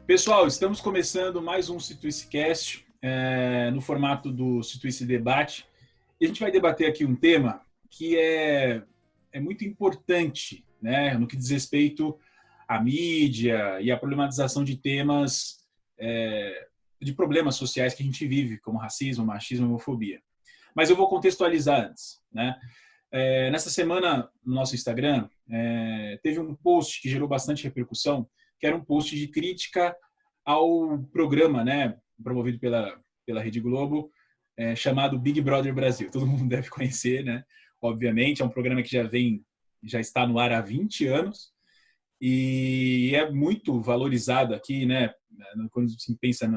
Pessoal, estamos começando mais um Situicecast, no formato do Situice Debate. E a gente vai debater aqui um tema que é muito importante, né, no que diz respeito à mídia e à problematização de temas, de problemas sociais que a gente vive, como racismo, machismo e homofobia. Mas eu vou contextualizar antes, né? Nessa semana, no nosso Instagram, teve um post que gerou bastante repercussão, que era um post de crítica ao programa, né, promovido pela Rede Globo, chamado Big Brother Brasil. Todo mundo deve conhecer, né? Obviamente, é um programa que já está no ar há 20 anos e é muito valorizado aqui, né? Quando a gente pensa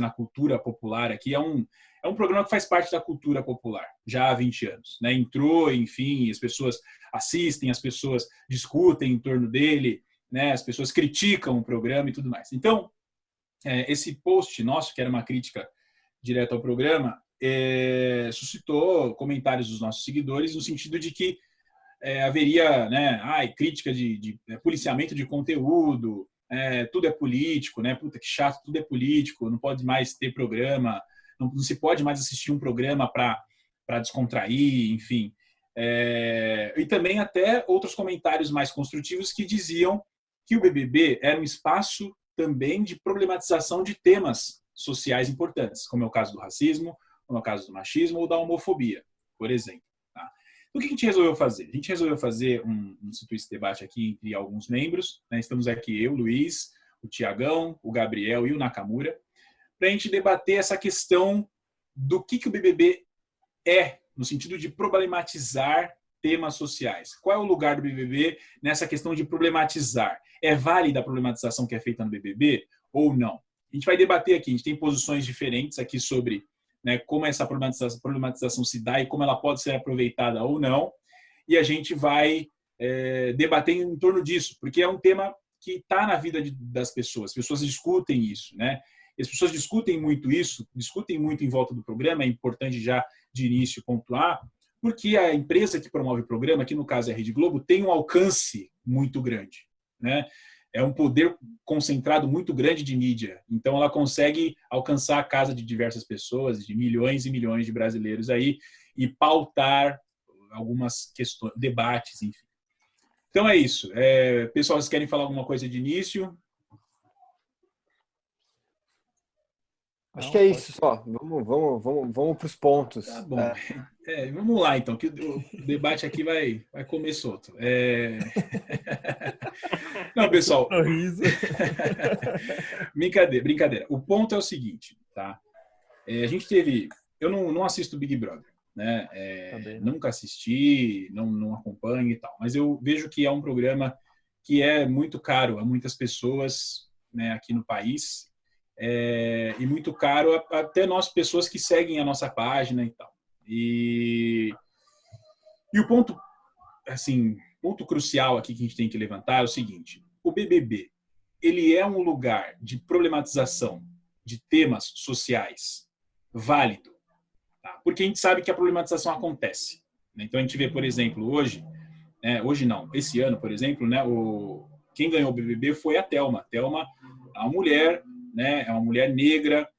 na cultura popular aqui, é um programa que faz parte da cultura popular já há 20 anos, né? Entrou, enfim, as pessoas assistem, as pessoas discutem em torno dele, né? As pessoas criticam o programa e tudo mais. Então, esse post nosso, que era uma crítica direta ao programa, suscitou comentários dos nossos seguidores no sentido de que haveria, né, crítica de policiamento de conteúdo, tudo é político, né? Puta que chato, tudo é político, não pode mais ter programa, não se pode mais assistir um programa para descontrair, enfim. E também até outros comentários mais construtivos que diziam que o BBB era um espaço também de problematização de temas sociais importantes, como é o caso do racismo, como é o caso do machismo ou da homofobia, por exemplo. Tá? O que a gente resolveu fazer? A gente resolveu fazer um Situice Debate aqui entre alguns membros. Né? Estamos aqui eu, Luiz, o Tiagão, o Gabriel e o Nakamura, para a gente debater essa questão do que o BBB é, no sentido de problematizar temas sociais. Qual é o lugar do BBB nessa questão de problematizar? É válida a problematização que é feita no BBB ou não? A gente vai debater aqui, a gente tem posições diferentes aqui sobre, né, como essa problematização se dá e como ela pode ser aproveitada ou não, e a gente vai debater em torno disso, porque é um tema que está na vida das pessoas, as pessoas discutem isso, né? As pessoas discutem muito isso, discutem muito em volta do programa, é importante já de início pontuar, porque a empresa que promove o programa, que no caso é a Rede Globo, tem um alcance muito grande, né? É um poder concentrado muito grande de mídia. Então, ela consegue alcançar a casa de diversas pessoas, de milhões e milhões de brasileiros aí, e pautar algumas questões, debates, enfim. Então, é isso. Pessoal, vocês querem falar alguma coisa de início? Acho que é isso só. Vamos para os pontos. Tá bom. Vamos lá, então, que o debate aqui vai comer solto. Não, pessoal. Brincadeira. O ponto é o seguinte, tá? A gente teve... Eu não assisto Big Brother, né? Nunca assisti, não acompanho e tal. Mas eu vejo que é um programa que é muito caro a muitas pessoas, né, aqui no país. E muito caro até nós, pessoas que seguem a nossa página e tal. E o ponto, assim, ponto crucial aqui que a gente tem que levantar é o seguinte: o BBB, ele é um lugar de problematização de temas sociais válido, tá? Porque a gente sabe que a problematização acontece, né? Então a gente vê, por exemplo, hoje não, esse ano, por exemplo, né, quem ganhou o BBB foi a Thelma. Thelma é uma mulher, né, é uma mulher negra,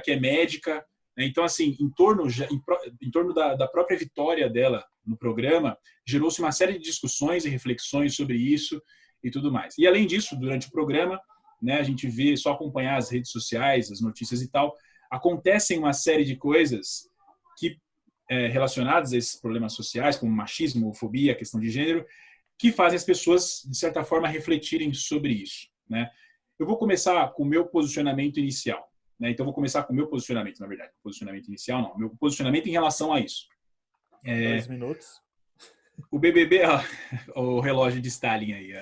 que é médica. Então, assim, em torno da própria vitória dela no programa, gerou-se uma série de discussões e reflexões sobre isso e tudo mais. E, além disso, durante o programa, né, a gente vê, só acompanhar as redes sociais, as notícias e tal, acontecem uma série de coisas que relacionadas a esses problemas sociais, como machismo, homofobia, questão de gênero, que fazem as pessoas, de certa forma, refletirem sobre isso, né? Eu vou começar com o meu posicionamento inicial. Então, vou começar com o meu posicionamento, na verdade. Posicionamento inicial, não. Meu posicionamento em relação a isso. 2 minutos. O BBB, o relógio de Stalin aí.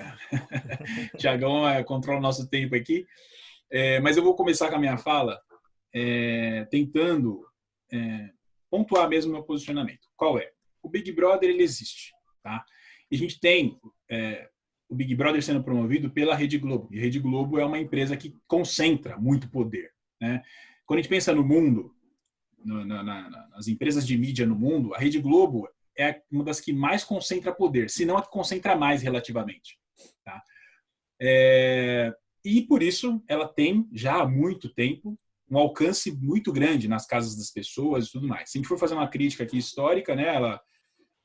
Tiagão controla o nosso tempo aqui. Mas eu vou começar com a minha fala tentando pontuar mesmo o meu posicionamento. Qual é? O Big Brother, ele existe. Tá? E a gente tem o Big Brother sendo promovido pela Rede Globo. E a Rede Globo é uma empresa que concentra muito poder. Né? Quando a gente pensa no mundo, nas empresas de mídia no mundo, a Rede Globo é uma das que mais concentra poder, se não a que concentra mais relativamente. Tá? E por isso ela tem já há muito tempo um alcance muito grande nas casas das pessoas e tudo mais. Se a gente for fazer uma crítica aqui histórica, né,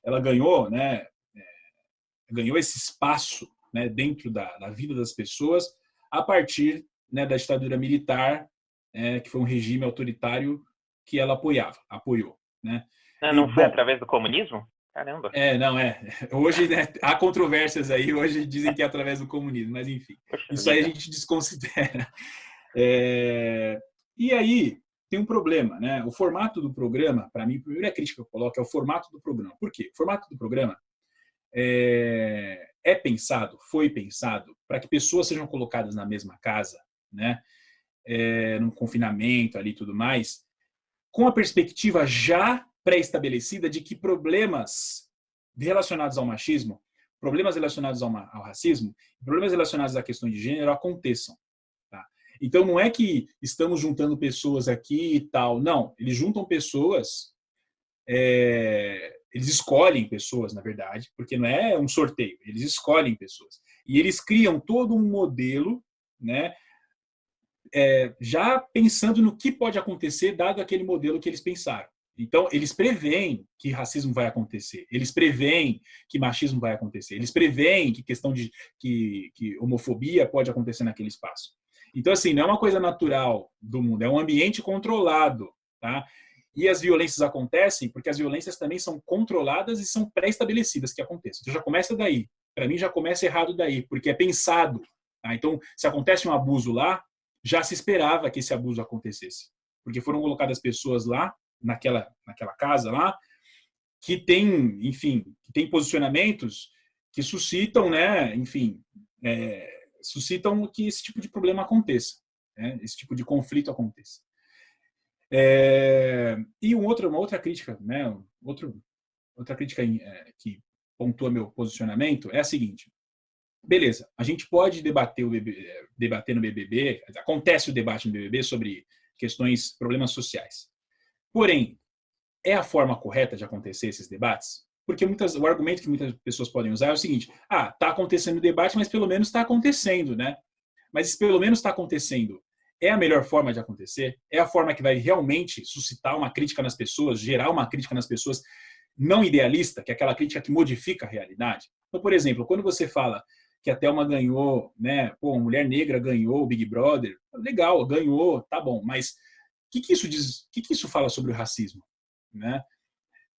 ela ganhou, né, ganhou esse espaço, né, dentro da vida das pessoas a partir, né, da ditadura militar, que foi um regime autoritário que ela apoiou, né? E Não foi bom, através do comunismo? Caramba. não é. Hoje, né, há controvérsias aí. Hoje dizem que é através do comunismo, mas enfim, Poxa isso aí a vida. gente desconsidera. E aí tem um problema, né? O formato do programa, para mim, a primeira crítica que eu coloco é o formato do programa. Por quê? O formato do programa foi pensado para que pessoas sejam colocadas na mesma casa, né? No confinamento ali e tudo mais, com a perspectiva já pré-estabelecida de que problemas relacionados ao machismo, problemas relacionados ao racismo, problemas relacionados à questão de gênero aconteçam. Tá? Então, não é que estamos juntando pessoas aqui e tal. Não, eles juntam pessoas, eles escolhem pessoas, na verdade, porque não é um sorteio, eles escolhem pessoas. E eles criam todo um modelo, né, já pensando no que pode acontecer dado aquele modelo que eles pensaram. Então, eles preveem que racismo vai acontecer, eles preveem que machismo vai acontecer, eles preveem que questão de que homofobia pode acontecer naquele espaço. Então, assim, não é uma coisa natural do mundo, é um ambiente controlado, tá? E as violências acontecem porque as violências também são controladas e são pré-estabelecidas que aconteçam. Então, já começa daí. Para mim, já começa errado daí, porque é pensado. Tá? Então, se acontece um abuso lá, já se esperava que esse abuso acontecesse, porque foram colocadas pessoas lá, naquela casa lá, que tem, enfim, que tem posicionamentos que suscitam, né, enfim, suscitam que esse tipo de problema aconteça, né, esse tipo de conflito aconteça. E uma outra crítica, né, outra crítica que pontua meu posicionamento é a seguinte: beleza, a gente pode debater no BBB, acontece o debate no BBB sobre questões, problemas sociais. Porém, é a forma correta de acontecer esses debates? Porque o argumento que muitas pessoas podem usar é o seguinte: tá acontecendo o debate, mas pelo menos está acontecendo, né? Mas se pelo menos está acontecendo, é a melhor forma de acontecer? É a forma que vai realmente suscitar uma crítica nas pessoas, gerar uma crítica nas pessoas não idealista, que é aquela crítica que modifica a realidade? Então, por exemplo, quando você fala que a Thelma ganhou, né? Pô, uma mulher negra ganhou o Big Brother, legal, ganhou, tá bom, mas o que isso diz? O que isso fala sobre o racismo, né?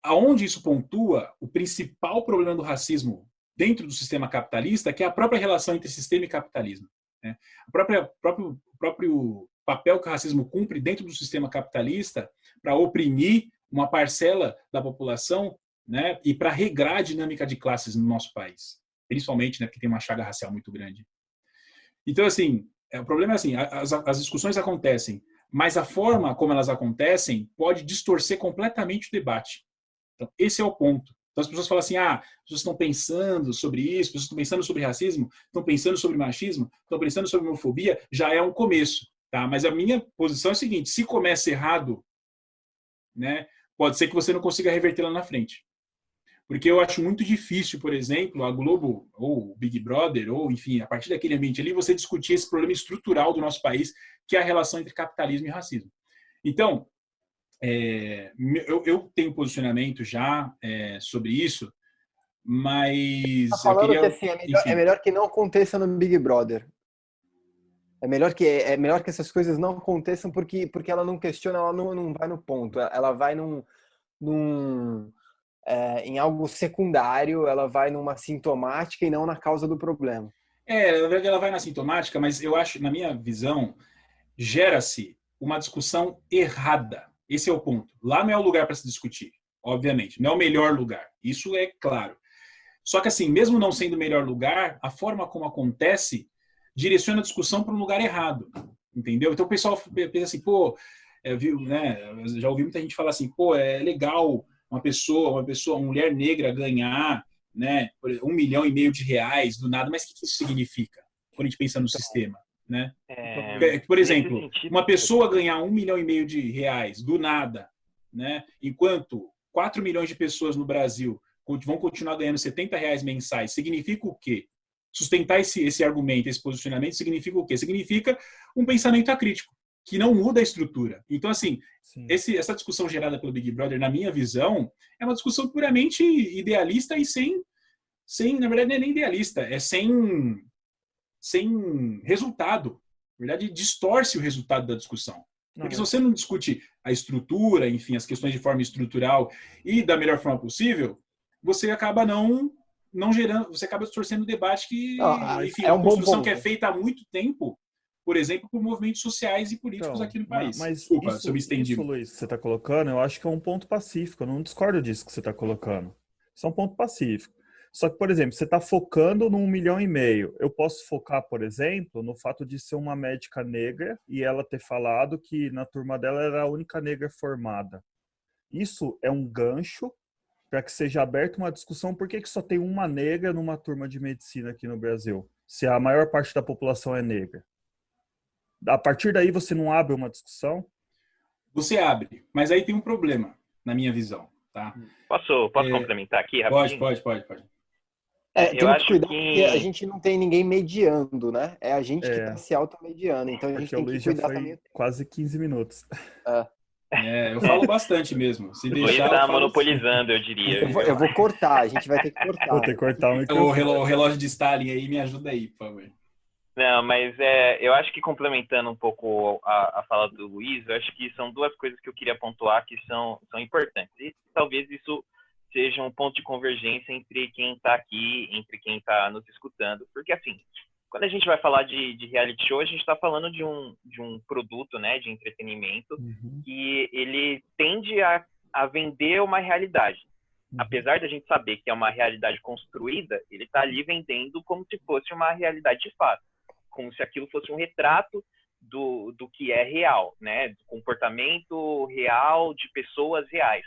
Aonde isso pontua o principal problema do racismo dentro do sistema capitalista, que é a própria relação entre sistema e capitalismo, né? O próprio papel que o racismo cumpre dentro do sistema capitalista para oprimir uma parcela da população, né? E para regrar a dinâmica de classes no nosso país, principalmente, né? Porque tem uma chaga racial muito grande. Então, assim, o problema é assim, as discussões acontecem, mas a forma como elas acontecem pode distorcer completamente o debate. Então, esse é o ponto. Então, as pessoas falam assim, as pessoas estão pensando sobre isso, as pessoas estão pensando sobre racismo, estão pensando sobre machismo, estão pensando sobre homofobia, já é um começo. Tá? Mas a minha posição é a seguinte: se começa errado, né, pode ser que você não consiga reverter lá na frente. Porque eu acho muito difícil, por exemplo, a Globo, ou o Big Brother, ou, enfim, a partir daquele ambiente ali, você discutir esse problema estrutural do nosso país, que é a relação entre capitalismo e racismo. Então, eu tenho posicionamento já sobre isso, Tá mas eu falando que queria, assim, é enfim, melhor que não aconteça no Big Brother. É melhor que essas coisas não aconteçam porque ela não questiona, ela não vai no ponto. Ela vai num, em algo secundário, ela vai numa sintomática e não na causa do problema. na verdade ela vai na sintomática, mas eu acho, na minha visão, gera-se uma discussão errada. Esse é o ponto. Lá não é o lugar para se discutir, obviamente. Não é o melhor lugar. Isso é claro. Só que, assim, mesmo não sendo o melhor lugar, a forma como acontece direciona a discussão para um lugar errado. Entendeu? Então o pessoal pensa assim, pô, viu, né? Já ouvi muita gente falar assim, pô, é legal uma mulher negra ganhar, né, R$ 1,5 milhão do nada, mas o que isso significa quando a gente pensa no sistema, né? Por Nesse exemplo, sentido, uma pessoa ganhar R$ 1,5 milhão do nada, né? Enquanto 4 milhões de pessoas no Brasil vão continuar ganhando R$ 70 mensais, significa o quê? sustentar esse argumento, esse posicionamento, significa o quê? Significa um pensamento acrítico, que não muda a estrutura. Então, assim, essa discussão gerada pelo Big Brother, na minha visão, é uma discussão puramente idealista e na verdade, não é nem idealista, é sem resultado. Na verdade, distorce o resultado da discussão. Porque se você não discute a estrutura, enfim, as questões de forma estrutural e da melhor forma possível, você acaba não gerando, você acaba distorcendo o debate que, enfim, é uma um bom construção ponto. que é feita há muito tempo, por exemplo, por movimentos sociais e políticos aqui no país. Desculpa, se eu me estendi. Isso, Luiz, que você está colocando, eu acho que é um ponto pacífico. Eu não discordo disso que você está colocando. Isso é um ponto pacífico. Só que, por exemplo, você está focando num 1,5 milhão. Eu posso focar, por exemplo, no fato de ser uma médica negra e ela ter falado que na turma dela era a única negra formada. Isso é um gancho para que seja aberta uma discussão por que só tem uma negra numa turma de medicina aqui no Brasil, se a maior parte da população é negra. A partir daí você não abre uma discussão? Você abre, mas aí tem um problema, na minha visão. Tá? Posso complementar aqui rapidinho? Pode. Tem que cuidar porque a gente não tem ninguém mediando, né? É a gente que está se automediando. Então a gente tem que cuidar também. Quase 15 minutos. Eu falo bastante mesmo. Se O deixar, Luiz tá monopolizando, eu diria. Eu vou cortar, a gente vai ter que cortar. Vou ter que cortar o microfone. O relógio de Stalin aí, me ajuda aí, por favor. Não, mas eu acho que complementando um pouco a fala do Luiz, eu acho que são duas coisas que eu queria pontuar que são importantes. E talvez isso seja um ponto de convergência entre quem está aqui, entre quem está nos escutando. Porque, assim, quando a gente vai falar de reality show, a gente está falando de um produto, né, de entretenimento, que ele tende a vender uma realidade. Apesar da gente saber que é uma realidade construída, ele está ali vendendo como se fosse uma realidade de fato. Como se aquilo fosse um retrato do que é real, né? Do comportamento real de pessoas reais.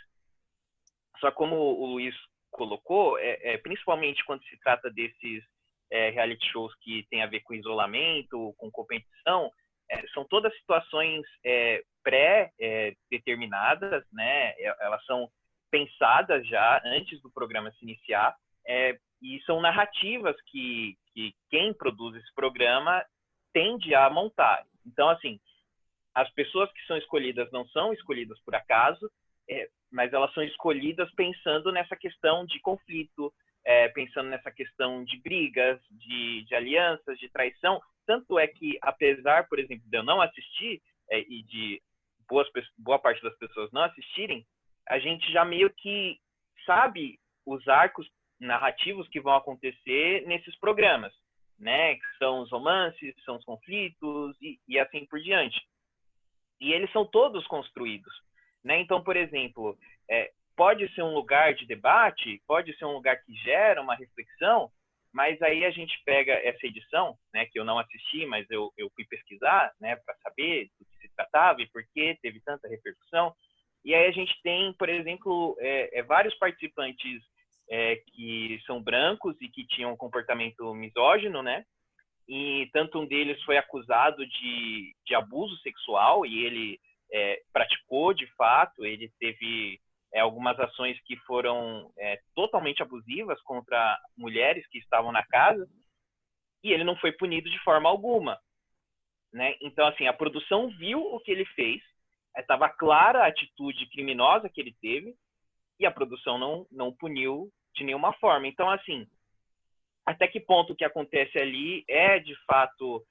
Só como o Luiz colocou, principalmente quando se trata desses reality shows que tem a ver com isolamento, com competição, são todas situações pré-determinadas, né? Elas são pensadas já antes do programa se iniciar, e são narrativas que quem produz esse programa tende a montar. Então, assim, as pessoas que são escolhidas não são escolhidas por acaso, mas elas são escolhidas pensando nessa questão de conflito, pensando nessa questão de brigas, de alianças, de traição. Tanto é que, apesar, por exemplo, de eu não assistir, e de boa parte das pessoas não assistirem, a gente já meio que sabe os arcos narrativos que vão acontecer nesses programas, né? Que são os romances, são os conflitos e assim por diante. E eles são todos construídos, né? Então, por exemplo, pode ser um lugar de debate, pode ser um lugar que gera uma reflexão, mas aí a gente pega essa edição, né? Que eu não assisti, mas eu fui pesquisar, né? Para saber do que se tratava e por que teve tanta repercussão. E aí a gente tem, por exemplo, vários participantes que são brancos e que tinham um comportamento misógino, né? E tanto um deles foi acusado de abuso sexual e ele praticou de fato, ele teve algumas ações que foram totalmente abusivas contra mulheres que estavam na casa e ele não foi punido de forma alguma, né? Então, assim, a produção viu o que ele fez, estava clara a atitude criminosa que ele teve e a produção não puniu de nenhuma forma. Então, assim, até que ponto o que acontece ali de fato,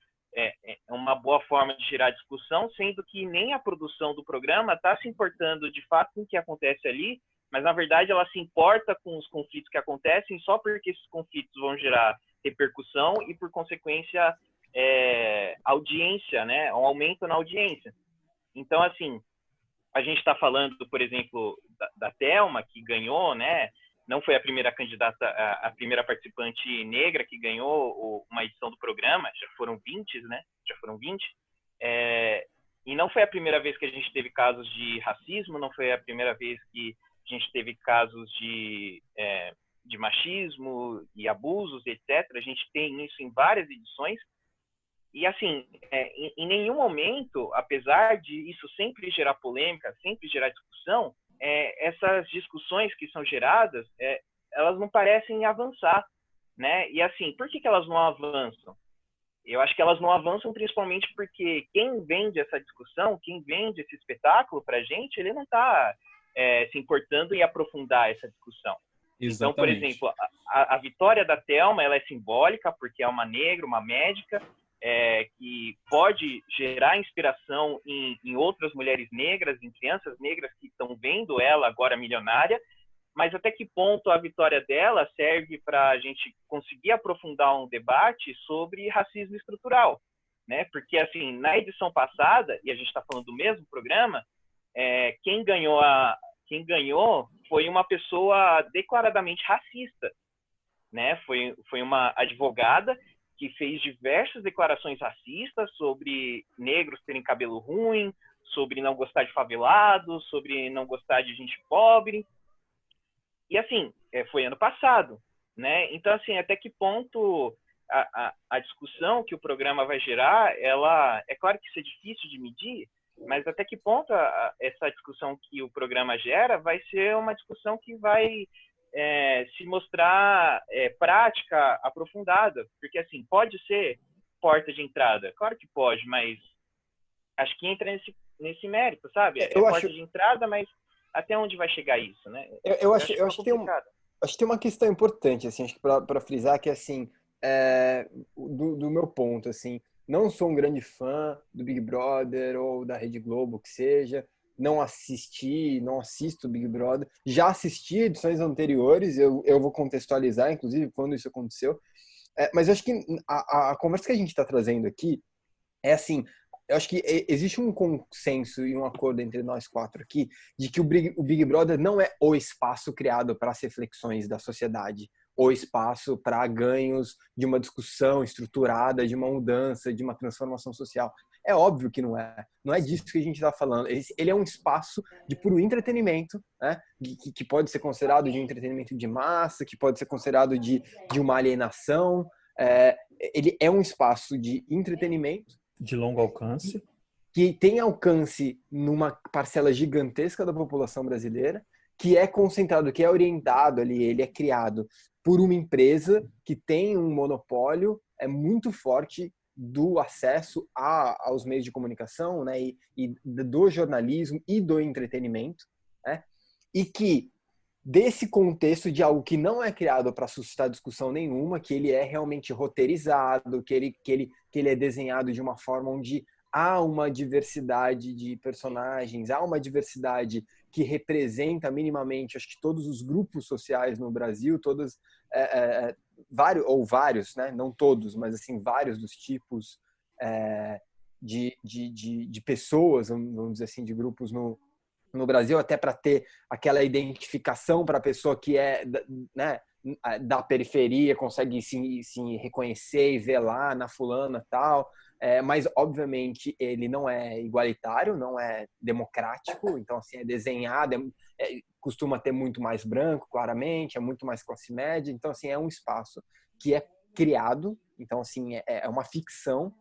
uma boa forma de gerar discussão, sendo que nem a produção do programa está se importando de fato com o que acontece ali, mas, na verdade, ela se importa com os conflitos que acontecem só porque esses conflitos vão gerar repercussão e, por consequência, audiência, né? Um aumento na audiência. Então, assim, a gente está falando, por exemplo, da Thelma, que ganhou, né? Não foi a primeira candidata, a primeira participante negra que ganhou uma edição do programa, já foram 20, né? Já foram 20. E não foi a primeira vez que a gente teve casos de racismo, não foi a primeira vez que a gente teve casos de machismo e abusos, etc. A gente tem isso em várias edições. E, assim, em nenhum momento, apesar de isso sempre gerar polêmica, sempre gerar discussão, essas discussões que são geradas, elas não parecem avançar, né? E assim, por que elas não avançam? Eu acho que elas não avançam principalmente porque quem vende essa discussão, quem vende esse espetáculo para a gente, ele não está se importando em aprofundar essa discussão. Exatamente. Então, por exemplo, a vitória da Thelma, ela é simbólica porque é uma negra, uma médica, que pode gerar inspiração em outras mulheres negras, em crianças negras que estão vendo ela agora milionária, mas até que ponto a vitória dela serve para a gente conseguir aprofundar um debate sobre racismo estrutural, né? Porque, assim, na edição passada, e a gente está falando do mesmo programa, quem ganhou foi uma pessoa declaradamente racista, né? Foi uma advogada que fez diversas declarações racistas sobre negros terem cabelo ruim, sobre não gostar de favelado, sobre não gostar de gente pobre. E, assim, foi ano passado, né? Então, assim, até que ponto a discussão que o programa vai gerar, ela... É claro que isso é difícil de medir, mas até que ponto essa discussão que o programa gera vai ser uma discussão que vai se mostrar prática, aprofundada. Porque, assim, pode ser porta de entrada. Claro que pode, mas acho que entra nesse mérito, sabe? Porta de entrada, mas até onde vai chegar isso, né? Eu acho que tem uma questão importante, assim, acho que para frisar que, assim, do meu ponto, assim, não sou um grande fã do Big Brother ou da Rede Globo, que seja, não assisto Big Brother, já assisti edições anteriores, eu vou contextualizar, inclusive, quando isso aconteceu, mas eu acho que a conversa que a gente está trazendo aqui é assim, eu acho que existe um consenso e um acordo entre nós quatro aqui de que o Big Brother não é o espaço criado para as reflexões da sociedade, o espaço para ganhos de uma discussão estruturada, de uma mudança, de uma transformação social. É óbvio que não é. Não é disso que a gente está falando. Ele é um espaço de puro entretenimento, né? Que pode ser considerado de um entretenimento de massa, que pode ser considerado de uma alienação. Ele é um espaço de entretenimento, de longo alcance, que tem alcance numa parcela gigantesca da população brasileira, que é concentrado, que é orientado ali, ele é criado por uma empresa que tem um monopólio muito forte do acesso aos meios de comunicação, né, e do jornalismo e do entretenimento, né, e que desse contexto de algo que não é criado para suscitar discussão nenhuma, que ele é realmente roteirizado, que ele é desenhado de uma forma onde há uma diversidade de personagens, há uma diversidade que representa minimamente, acho que todos os grupos sociais no Brasil, vários, né? Não todos, mas assim, vários dos tipos de pessoas, vamos dizer assim, de grupos no Brasil, até para ter aquela identificação para a pessoa que é, né, da periferia, consegue se reconhecer e ver lá na fulana e tal, mas obviamente ele não é igualitário, não é democrático, então assim, é desenhado, costuma ter muito mais branco, claramente, é muito mais classe média, então assim, é um espaço que é criado, então assim, é uma ficção,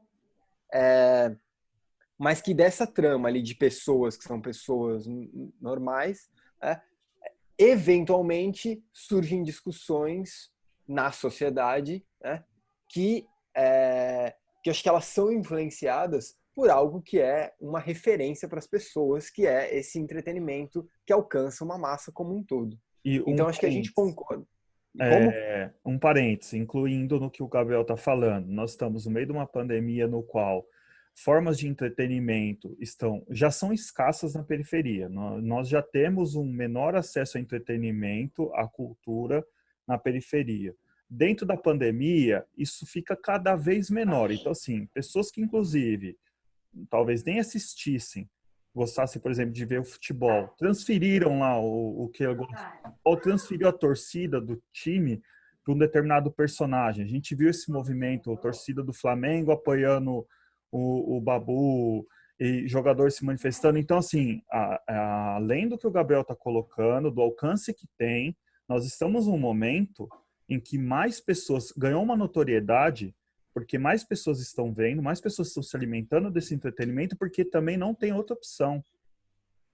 mas que dessa trama ali de pessoas que são pessoas normais, eventualmente surgem discussões na sociedade, né, que acho que elas são influenciadas por algo que é uma referência para as pessoas, que é esse entretenimento que alcança uma massa como um todo. Então acho que a gente concorda. Um parênteses, incluindo no que o Gabriel está falando. Nós estamos no meio de uma pandemia no qual formas de entretenimento já são escassas na periferia. Nós já temos um menor acesso a entretenimento, à cultura na periferia. Dentro da pandemia, isso fica cada vez menor. Então, assim, pessoas que, inclusive, talvez nem assistissem, gostassem, por exemplo, de ver o futebol, transferiram lá o que eu gosto, ou transferiu a torcida do time para um determinado personagem. A gente viu esse movimento, a torcida do Flamengo apoiando o Babu, e jogador se manifestando. Então, assim, além do que o Gabriel está colocando, do alcance que tem, nós estamos num momento em que mais pessoas ganham uma notoriedade, porque mais pessoas estão vendo, mais pessoas estão se alimentando desse entretenimento, porque também não tem outra opção.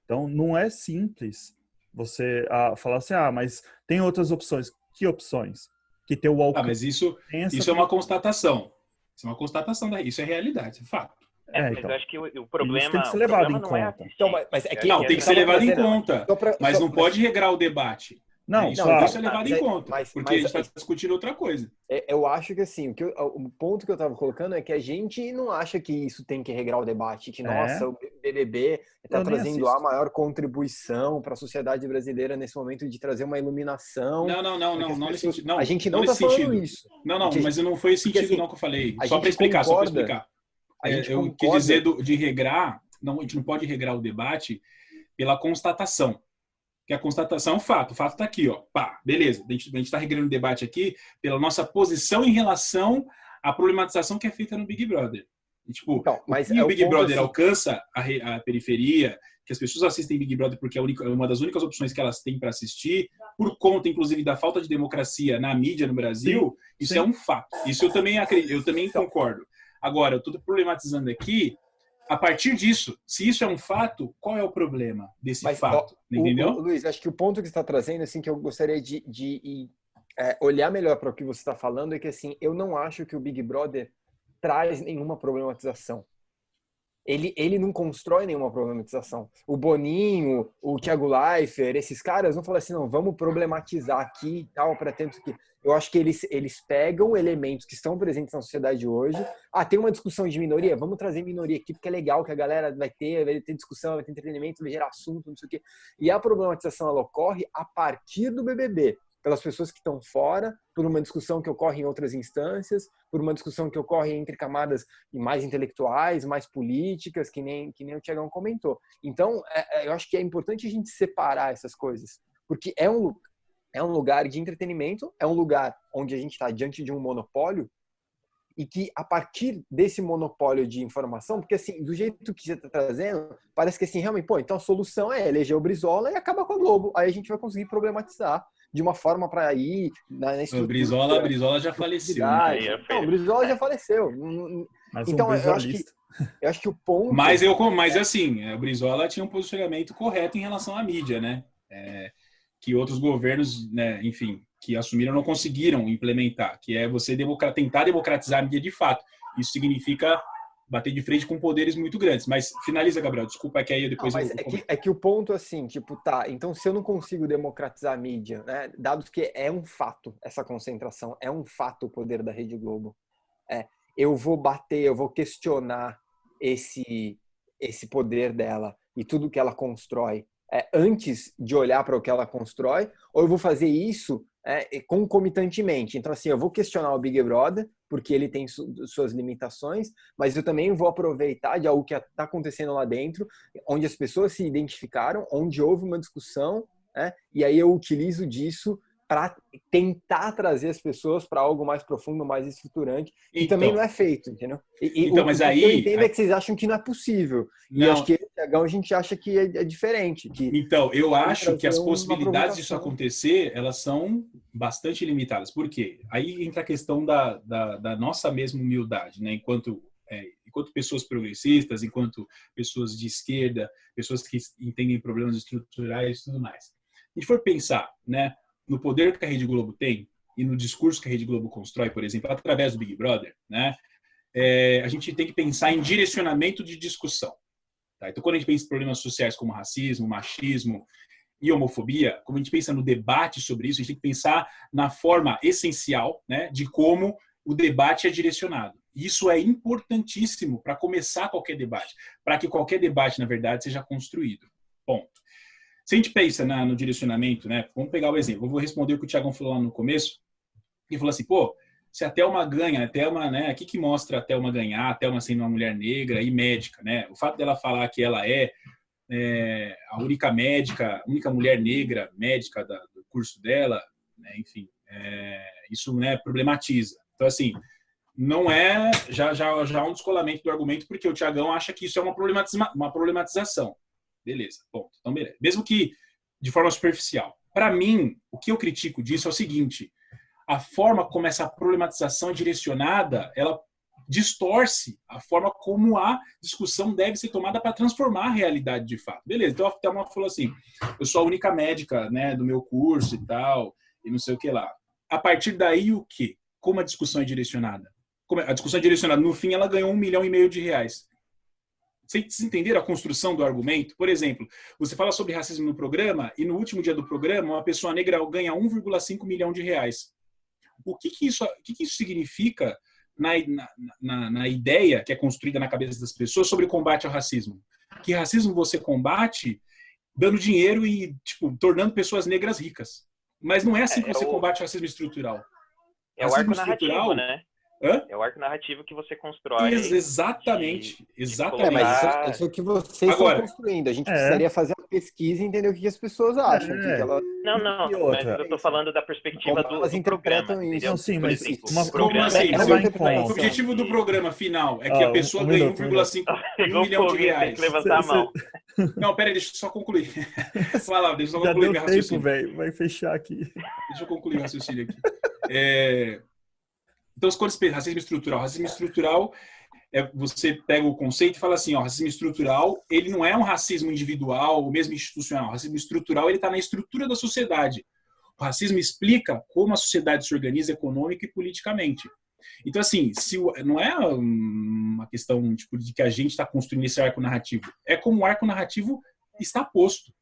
Então, não é simples você falar assim, mas tem outras opções. Que opções? que ter o alcance. Mas isso é uma constatação. Isso é uma constatação, isso é realidade, é fato. Mas então, eu acho que o problema, tem que ser levado em não conta. é Então, mas é que Não, tem que ser levado em conta, mas não mas- pode regrar o debate. Não, Isso claro. é levado em conta, porque a gente está discutindo outra coisa. Eu acho que assim, o ponto que eu estava colocando é que a gente não acha que isso tem que regrar o debate, que, nossa, o BBB está Eu nem trazendo assisto. a maior contribuição para a sociedade brasileira nesse momento de trazer uma iluminação. Não nesse sentido. Não, a gente não não está nesse falando sentido. isso. Não, mas não foi esse sentido assim, não que eu falei. a Só para gente explicar, concorda. Eu quis dizer de regrar, não, a gente não pode regrar o debate pela constatação. Que a constatação é um fato. O fato está aqui, ó. Pá, beleza. A gente está regrando o debate aqui pela nossa posição em relação à problematização que é feita no Big Brother. E, tipo, Então, mas o Big Brother assim, alcança a periferia, que as pessoas assistem Big Brother porque é uma das únicas opções que elas têm para assistir, por conta, inclusive, da falta de democracia na mídia no Brasil, isso é um fato. Isso eu também acredito, eu também concordo. Agora, eu estou problematizando aqui. A partir disso, se isso é um fato, qual é o problema desse fato? Entendeu? Luiz, acho que o ponto que você está trazendo, assim, que eu gostaria de olhar melhor para o que você está falando, é que assim, eu não acho que o Big Brother traz nenhuma problematização. Ele não constrói nenhuma problematização. O Boninho, o Thiago Leifert, esses caras não falam assim, não, vamos problematizar aqui e tal, para tanto que... Eu acho que eles pegam elementos que estão presentes na sociedade hoje. Tem uma discussão de minoria? Vamos trazer minoria aqui, porque é legal que a galera vai ter discussão, vai ter entretenimento, vai gerar assunto, não sei o quê. E a problematização, ela ocorre a partir do BBB. Pelas pessoas que estão fora, por uma discussão que ocorre em outras instâncias, por uma discussão que ocorre entre camadas mais intelectuais, mais políticas, que nem o Thiagão comentou. Então, eu acho que é importante a gente separar essas coisas, porque é um lugar de entretenimento, é um lugar onde a gente está diante de um monopólio, e que a partir desse monopólio de informação, porque assim, do jeito que você está trazendo, parece que assim, realmente, então a solução é eleger o Brizola e acabar com a Globo. Aí a gente vai conseguir problematizar de uma forma para ir na estrutura. O Brizola já faleceu. Né? Não, o Brizola já faleceu. Mas então, eu acho que o ponto... Mas assim, o Brizola tinha um posicionamento correto em relação à mídia, né? Que outros governos, né, enfim, que assumiram não conseguiram implementar, que é você tentar democratizar a mídia de fato. Isso significa bater de frente com poderes muito grandes. Mas finaliza, Gabriel, desculpa, que aí depois... É que o ponto, assim, tipo, então se eu não consigo democratizar a mídia, né, dados que é um fato essa concentração, é um fato o poder da Rede Globo, eu vou questionar esse poder dela e tudo que ela constrói antes de olhar para o que ela constrói, ou eu vou fazer isso concomitantemente. Então, assim, eu vou questionar o Big Brother, porque ele tem suas limitações, mas eu também vou aproveitar de algo que está acontecendo lá dentro, onde as pessoas se identificaram, onde houve uma discussão, e aí eu utilizo disso para tentar trazer as pessoas para algo mais profundo, mais estruturante, que também não é feito, entendeu? Mas o aí... que eu entendo é que vocês acham que não é possível. Não. E acho que a gente acha que é diferente. Então, eu acho que as possibilidades disso acontecer, elas são bastante limitadas. Por quê? Aí entra a questão da nossa mesma humildade, né? Enquanto pessoas progressistas, enquanto pessoas de esquerda, pessoas que entendem problemas estruturais e tudo mais. Se a gente for pensar, né, no poder que a Rede Globo tem e no discurso que a Rede Globo constrói, por exemplo, através do Big Brother, né, a gente tem que pensar em direcionamento de discussão. Tá? Então, quando a gente pensa em problemas sociais como racismo, machismo e homofobia, quando a gente pensa no debate sobre isso, a gente tem que pensar na forma essencial, né, de como o debate é direcionado. Isso é importantíssimo para começar qualquer debate, para que qualquer debate, na verdade, seja construído. Ponto. Se a gente pensa no direcionamento, né? Vamos pegar o exemplo. Eu vou responder o que o Thiagão falou lá no começo. Ele falou assim, se a Thelma ganha, a Thelma, né? O que mostra a Thelma ganhar, a Thelma sendo uma mulher negra e médica, né? O fato dela falar que ela é a única mulher negra médica do curso dela, né? Enfim, isso, né, problematiza. Então, assim, não é já um descolamento do argumento, porque o Thiagão acha que isso é uma problematização. Beleza, ponto. Então, beleza. Mesmo que de forma superficial. Para mim, o que eu critico disso é o seguinte: a forma como essa problematização é direcionada, ela distorce a forma como a discussão deve ser tomada para transformar a realidade de fato. Beleza, então a Thelma falou assim, eu sou a única médica, né, do meu curso e tal, e não sei o que lá. a partir daí o quê? Como a discussão é direcionada? A discussão é direcionada, no fim ela ganhou R$1,5 milhão. Vocês entenderam a construção do argumento? Por exemplo, você fala sobre racismo no programa e no último dia do programa uma pessoa negra ganha R$1,5 milhão. O que isso significa na ideia que é construída na cabeça das pessoas sobre combate ao racismo? Que racismo você combate dando dinheiro e tornando pessoas negras ricas. Mas não é assim que você combate o racismo estrutural. É o arco narrativo, né? Hã? É o arco narrativo que você constrói. Exatamente. Exatamente. Mas isso é o que vocês estão construindo. A gente precisaria fazer uma pesquisa e entender o que as pessoas acham. Não, mas eu tô falando da perspectiva do elas interpretam programa, isso. Não, sim, mas como assim? O objetivo do programa final é que a pessoa ganhe R$1,5 milhão. Tem que levantar a mão. Não, peraí, deixa eu só concluir. Vai lá, deixa eu só concluir meu raciocínio. Velho, vai fechar aqui. Deixa eu concluir o raciocínio aqui. Então, quando você pensa racismo estrutural você pega o conceito e fala assim, racismo estrutural, ele não é um racismo individual ou mesmo institucional. O racismo estrutural, ele está na estrutura da sociedade. O racismo explica como a sociedade se organiza econômica e politicamente. Então, assim, não é uma questão de que a gente está construindo esse arco narrativo. É como o arco narrativo está posto.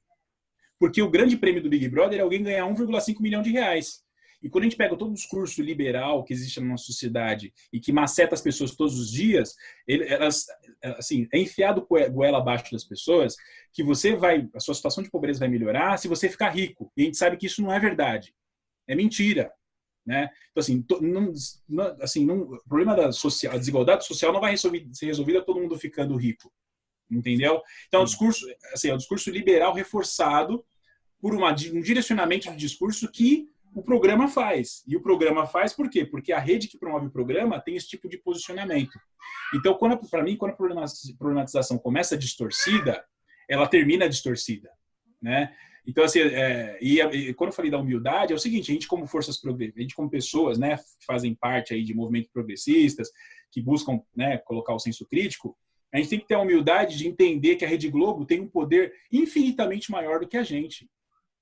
Porque o grande prêmio do Big Brother é alguém ganhar R$1,5 milhão. E quando a gente pega todo o discurso liberal que existe na nossa sociedade e que maceta as pessoas todos os dias, é enfiado goela abaixo das pessoas que a sua situação de pobreza vai melhorar se você ficar rico. E a gente sabe que isso não é verdade. É mentira. Né? Então, o problema a desigualdade social não vai ser resolvida todo mundo ficando rico. Entendeu? Então, é um discurso liberal reforçado por um direcionamento de discurso que o programa faz. E o programa faz por quê? Porque a rede que promove o programa tem esse tipo de posicionamento. Então, para mim, quando a problematização começa distorcida, ela termina distorcida. Né? Então, assim, quando eu falei da humildade, é o seguinte, a gente como forças progressistas, a gente como pessoas, né, que fazem parte aí de movimentos progressistas, que buscam, né, colocar o senso crítico, a gente tem que ter a humildade de entender que a Rede Globo tem um poder infinitamente maior do que a gente.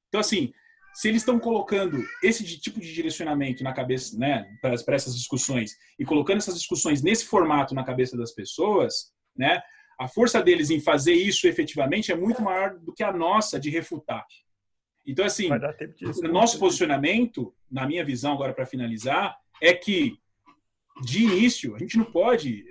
Então, assim, se eles estão colocando esse tipo de direcionamento na cabeça, né, para essas discussões, e colocando essas discussões nesse formato na cabeça das pessoas, né, a força deles em fazer isso efetivamente é muito maior do que a nossa de refutar. Então, assim, o nosso posicionamento, na minha visão, agora para finalizar, é que, de início, a gente não pode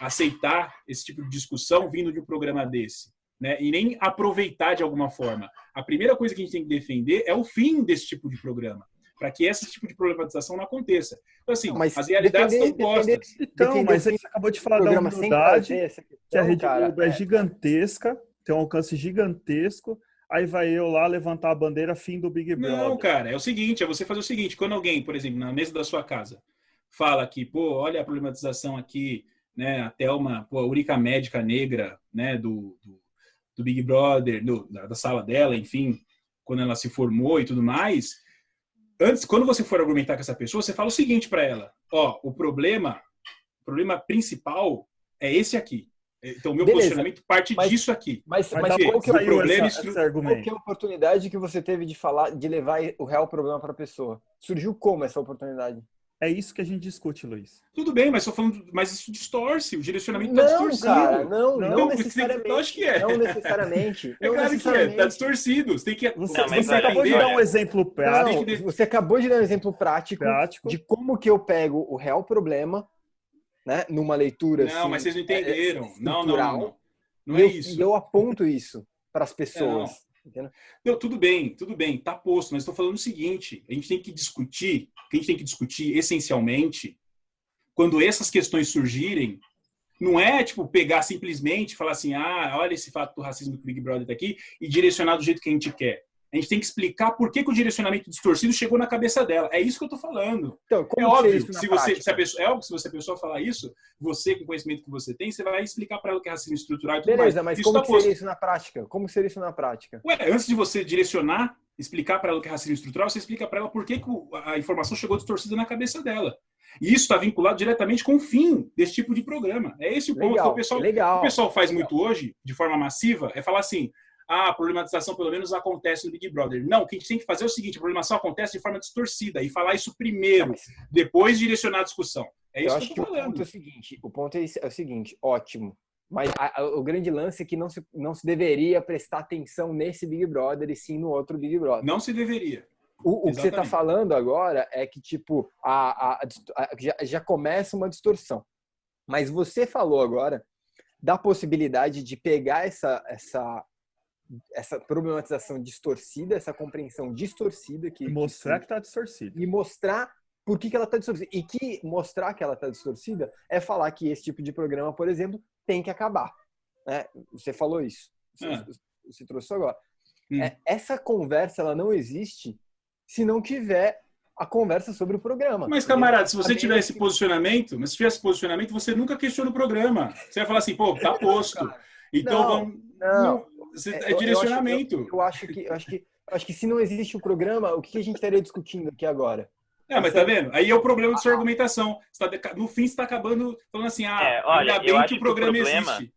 aceitar esse tipo de discussão vindo de um programa desse. Né? E nem aproveitar de alguma forma. A primeira coisa que a gente tem que defender é o fim desse tipo de programa, para que esse tipo de problematização não aconteça. Então, assim, as realidades estão postas. Então, mas você acabou de falar da humildade, que a Rede Globo é gigantesca, tem um alcance gigantesco, aí vai eu lá levantar a bandeira fim do Big Brother. Não, cara, é o seguinte, é você fazer o seguinte, quando alguém, por exemplo, na mesa da sua casa, fala que, olha a problematização aqui, né, a Thelma, a única médica negra, né, do Big Brother, da sala dela, enfim, quando ela se formou e tudo mais, quando você for argumentar com essa pessoa, você fala o seguinte para ela, o problema principal é esse aqui. Então, o meu posicionamento parte disso aqui. Mas qual que é a oportunidade que você teve de levar o real problema para a pessoa? Surgiu como essa oportunidade? É isso que a gente discute, Luiz. Tudo bem, mas mas isso distorce, o direcionamento está distorcido. Cara, não necessariamente. Eu acho que é. Não necessariamente. É claro que é, está distorcido. Você tem que. Você acabou de dar um exemplo prático. Você acabou de dar um exemplo prático de como que eu pego o real problema, né, numa leitura. Não, mas vocês não entenderam. Não é isso. E eu aponto isso para as pessoas. Não, tudo bem, tá posto, mas estou falando o seguinte, a gente tem que discutir essencialmente, quando essas questões surgirem, não é pegar simplesmente e falar assim, olha esse fato do racismo que o Big Brother tá aqui e direcionar do jeito que a gente quer. A gente tem que explicar por que o direcionamento distorcido chegou na cabeça dela. É isso que eu estou falando. Então, é óbvio que se a pessoa falar isso, você, com o conhecimento que você tem, você vai explicar para ela que é racismo estrutural e tudo mais. Beleza, mas como seria isso na prática? Como seria isso na prática? Antes de você direcionar, explicar para ela o que é racismo estrutural, você explica para ela por que a informação chegou distorcida na cabeça dela. E isso está vinculado diretamente com o fim desse tipo de programa. É esse o ponto que o pessoal faz muito hoje, de forma massiva, é falar assim, a problematização pelo menos acontece no Big Brother. Não, o que a gente tem que fazer é o seguinte, a problemação acontece de forma distorcida e falar isso primeiro, depois direcionar a discussão. É isso que eu tô falando. O ponto é o seguinte, ótimo. Mas o grande lance é que não se deveria prestar atenção nesse Big Brother e sim no outro Big Brother. Não se deveria. O que você está falando agora é que, tipo, já começa uma distorção. Mas você falou agora da possibilidade de pegar essa problematização distorcida, essa compreensão distorcida. E mostrar que está distorcida. E mostrar por que ela está distorcida. E que mostrar que ela está distorcida é falar que esse tipo de programa, por exemplo, tem que acabar. Né? Você falou isso. Você trouxe isso agora. Essa conversa ela não existe se não tiver a conversa sobre o programa. Mas, camarada, se você tiver esse posicionamento, você nunca questiona o programa. Você vai falar assim, pô, tá posto. Então é direcionamento. Eu acho que se não existe o programa, o que a gente estaria discutindo aqui agora? Mas tá vendo? Aí é o problema da sua argumentação. No fim, você está acabando falando assim, olha, ainda bem que o programa existe.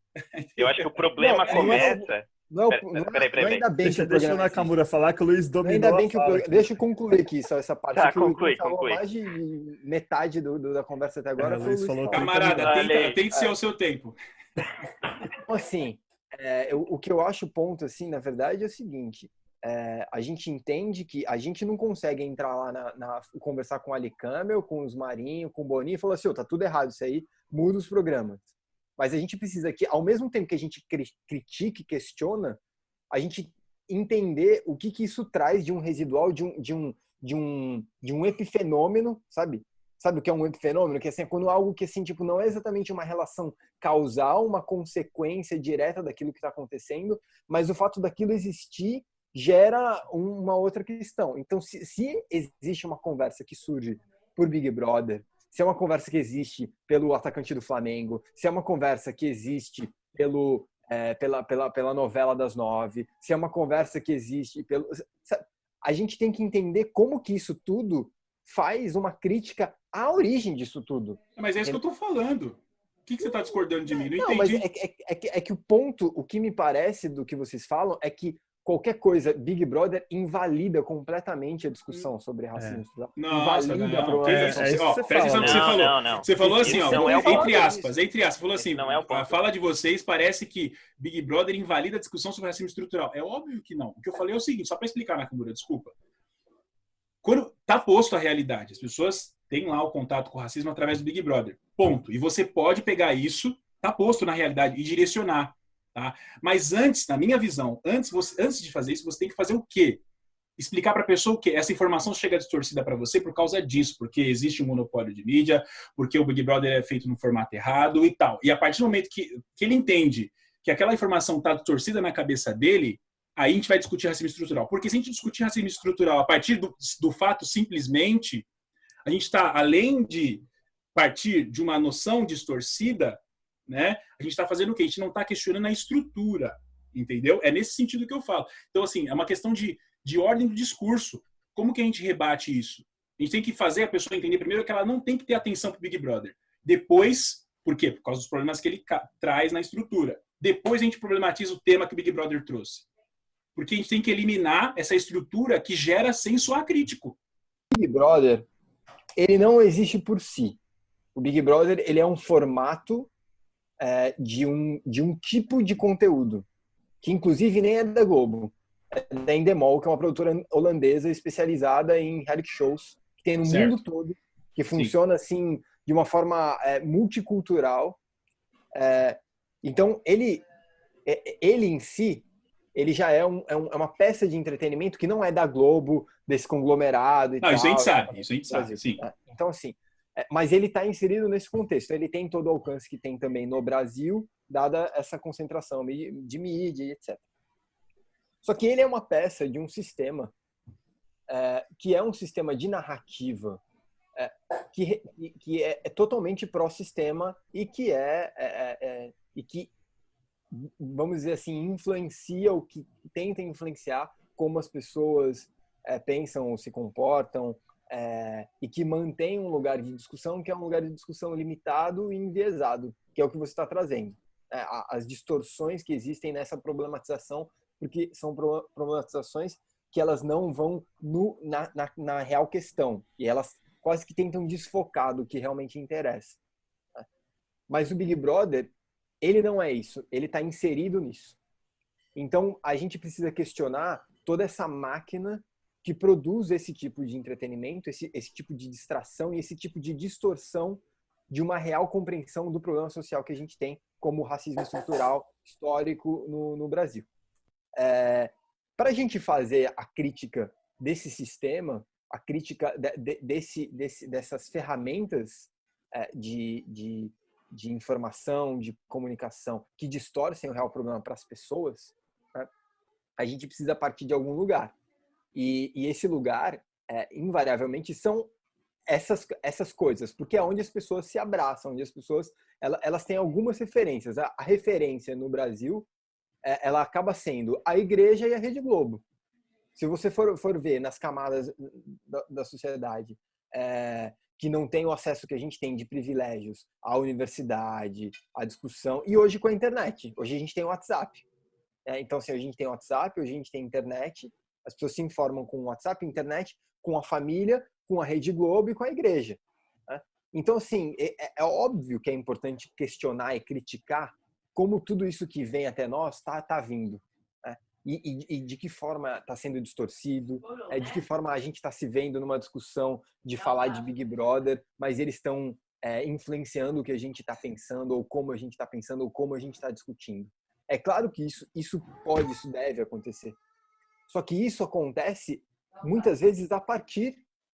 Eu acho que o problema começa... Ainda bem deixa o Nakamura falar que o Luiz dominou ainda bem que deixa eu concluir aqui só essa parte. Tá, que conclui. Mais de metade da conversa até agora. O Luiz falou, camarada, tente ser o seu tempo. Então, assim, o que eu acho ponto, assim, na verdade, é o seguinte. A gente entende que a gente não consegue entrar lá conversar com o Ali Camel, com os Marinho, com o Boninho e falar assim, tá tudo errado isso aí, muda os programas. Mas a gente precisa que, ao mesmo tempo que a gente critique, questiona, a gente entender o que isso traz de um residual, de um epifenômeno, sabe? Sabe o que é um epifenômeno? Que assim, é quando algo que assim, tipo, não é exatamente uma relação causal, uma consequência direta daquilo que está acontecendo, mas o fato daquilo existir gera uma outra questão. Então, se existe uma conversa que surge por Big Brother, se é uma conversa que existe pelo atacante do Flamengo, se é uma conversa que existe pela novela das 9, se é uma conversa que existe a gente tem que entender como que isso tudo faz uma crítica à origem disso tudo. Mas é isso que eu tô falando. O que você está discordando de mim? Não entendi. Mas é que o ponto, o que me parece do que vocês falam é que qualquer coisa, Big Brother invalida completamente a discussão sobre racismo. Nossa, invalida não. a problemática. Presta atenção no que você falou. Não. Você falou assim, entre aspas, falou assim, não é o ponto. A fala de vocês parece que Big Brother invalida a discussão sobre racismo estrutural. É óbvio que não. O que eu falei é o seguinte, só para explicar, Nakamura, desculpa. Quando tá posto a realidade, as pessoas têm lá o contato com o racismo através do Big Brother. Ponto. E você pode pegar isso, tá posto na realidade, e direcionar. Tá? Mas antes, na minha visão, antes de fazer isso, você tem que fazer o quê? Explicar para a pessoa o quê? Essa informação chega distorcida para você por causa disso, porque existe um monopólio de mídia, porque o Big Brother é feito no formato errado e tal. E a partir do momento que ele entende que aquela informação está distorcida na cabeça dele, aí a gente vai discutir racismo estrutural. Porque se a gente discutir racismo estrutural a partir do fato simplesmente, a gente está, além de partir de uma noção distorcida, né? A gente está fazendo o quê? A gente não está questionando a estrutura, entendeu? É nesse sentido que eu falo. Então, assim, é uma questão de ordem do discurso. Como que a gente rebate isso? A gente tem que fazer a pessoa entender primeiro que ela não tem que ter atenção para o Big Brother. Depois, por quê? Por causa dos problemas que ele traz na estrutura. Depois a gente problematiza o tema que o Big Brother trouxe. Porque a gente tem que eliminar essa estrutura que gera senso acrítico. O Big Brother, ele não existe por si. O Big Brother, ele é um formato de um tipo de conteúdo, que inclusive nem é da Globo, é da Endemol, que é uma produtora holandesa especializada em reality shows, que tem no mundo todo, que funciona assim de uma forma multicultural. Então, ele em si, ele já é uma peça de entretenimento que não é da Globo, desse conglomerado e tal. Isso a gente sabe, sim. Então, assim, mas ele está inserido nesse contexto. Ele tem todo o alcance que tem também no Brasil, dada essa concentração de mídia e etc. Só que ele é uma peça de um sistema que é um sistema de narrativa que é totalmente pró-sistema e que vamos dizer assim, influencia ou que tenta influenciar como as pessoas pensam ou se comportam, e que mantém um lugar de discussão que é um lugar de discussão limitado e enviesado, que é o que você está trazendo. As distorções que existem nessa problematização porque são problematizações que elas não vão na real questão, e elas quase que tentam desfocar do que realmente interessa. Mas o Big Brother, ele não é isso, ele está inserido nisso. Então, a gente precisa questionar toda essa máquina que produz esse tipo de entretenimento, esse tipo de distração e esse tipo de distorção de uma real compreensão do problema social que a gente tem como racismo estrutural histórico no Brasil. Para a gente fazer a crítica desse sistema, a crítica dessas ferramentas de informação, de comunicação que distorcem o real problema para as pessoas, né, a gente precisa partir de algum lugar. E esse lugar, invariavelmente, são essas coisas, porque é onde as pessoas se abraçam, onde as pessoas elas têm algumas referências. A referência no Brasil, ela acaba sendo a Igreja e a Rede Globo. Se você for ver nas camadas da sociedade que não tem o acesso que a gente tem de privilégios à universidade, à discussão, e hoje com a internet. Hoje a gente tem o WhatsApp. Então, assim, a gente tem o WhatsApp, hoje a gente tem internet, as pessoas se informam com o WhatsApp, internet, com a família, com a Rede Globo e com a Igreja. Então, assim, é óbvio que é importante questionar e criticar como tudo isso que vem até nós tá vindo. E de que forma está sendo distorcido, de que forma a gente está se vendo numa discussão de falar de Big Brother, mas eles estão influenciando o que a gente está pensando, ou como a gente está pensando, ou como a gente está discutindo. É claro que isso deve acontecer. Só que isso acontece muitas vezes a partir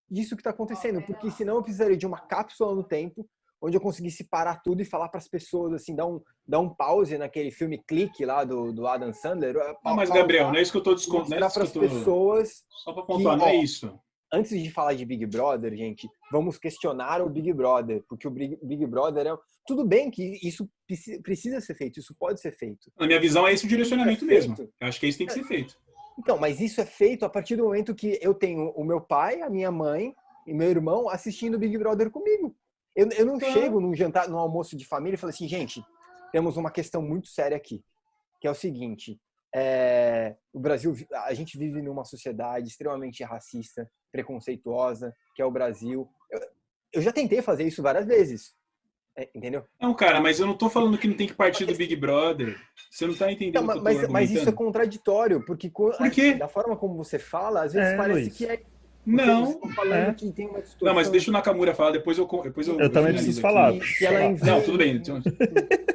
disso que está acontecendo, porque senão eu precisaria de uma cápsula no tempo onde eu conseguisse parar tudo e falar para as pessoas, assim, dar um pause naquele filme Clique lá do Adam Sandler. Não, mas Gabriel, não é isso que eu estou descontando. Mostrar para as pessoas. Só para pontuar, não é isso. Antes de falar de Big Brother, gente, vamos questionar o Big Brother, porque o Big Brother tudo bem que isso precisa ser feito, isso pode ser feito. Na minha visão, é esse o direcionamento mesmo. Eu acho que isso tem que ser feito. Então, mas isso é feito a partir do momento que eu tenho o meu pai, a minha mãe e meu irmão assistindo o Big Brother comigo. Eu não chego num jantar, num almoço de família e falo assim, gente, temos uma questão muito séria aqui, que é o seguinte, o Brasil, a gente vive numa sociedade extremamente racista, preconceituosa, que é o Brasil. Eu já tentei fazer isso várias vezes, entendeu? Não, cara, mas eu não tô falando que não tem que partir do Big Brother. Você não tá entendendo o que eu tô argumentando. Mas isso é contraditório, porque Por quê? Da forma como você fala, às vezes parece Luiz. que Não. Falando que tem uma distorção. Não, mas deixa o Nakamura falar, depois eu também preciso falar. Que ela não, tudo bem.